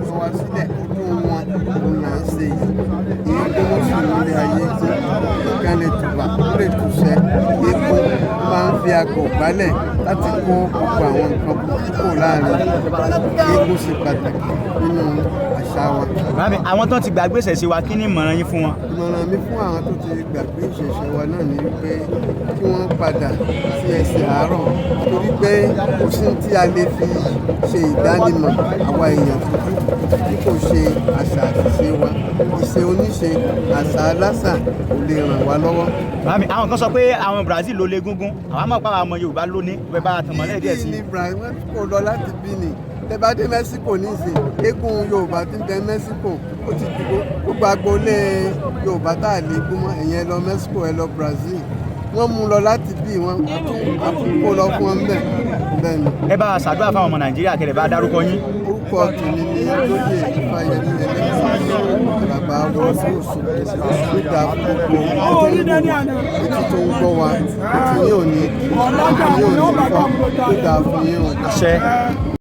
sọ wá sílẹ̀ ọdún wọn òun là ń ṣe yìí èyí tó ń sùn lórí ayé tó nǹkan lè tùbà ó lè túṣẹ́ epo máa ń fi akọ̀ gbálẹ̀ láti kó gbogbo àwọn nǹkan kúkú láàrin epo ṣe pàtàkì nínú àṣà wa. Àwọn tó ti gbàgbé ìṣẹ̀ṣe wa kí ni ìmọ̀ràn yín fún wọn? Ìmọ̀ràn mi fún àwọn tó ti gbàgbé ìṣẹ̀ṣe wa náà ni wípé kí wọ́n padà sí ẹsẹ̀ àárọ̀ torí pé kò sí tí a lè fi ṣe ìdánimọ̀ àwa èèyàn dúdú bí kò ṣe àṣà àṣìṣe wa ìṣe oníṣe àṣà aláṣà kò lè ràn wá lọ́wọ́. Àwọn kan sọ pé àwọn Brazil ló lé gúngún àwọn àmọ́ pàwọn ọmọ Yorùbá ló ní bẹ́ẹ̀ bá tàn mọ́lẹ̀ díẹ̀ sí. ní Brazil kò lọ láti bí ni tẹ́ bá dé Mexico nísìn eégún Yorùbá tí ń bẹ Mexico ó ti dúró gbogbo agboolé Yorùbá tá a lè gún mọ́ ẹ̀yẹn lọ Mexico ẹ lọ Brazil wọ́n mú lọ láti bí wọn àtúnkò lọ fún wọn bẹ́ẹ̀ ni. ẹ bá a ṣàdúrà fáwọn ọmọ Nàìjíríà kẹlẹ̀ bá dárúkọ yín. orúkọ tèmi ni lóye Ifáyẹmí ẹlẹ́sìn bàbá wọ́ọ̀sì oṣù nígbà gbogbo etí tó ń gbọ́ wa etí yóò ní fọ́ tó dáa fún yín o.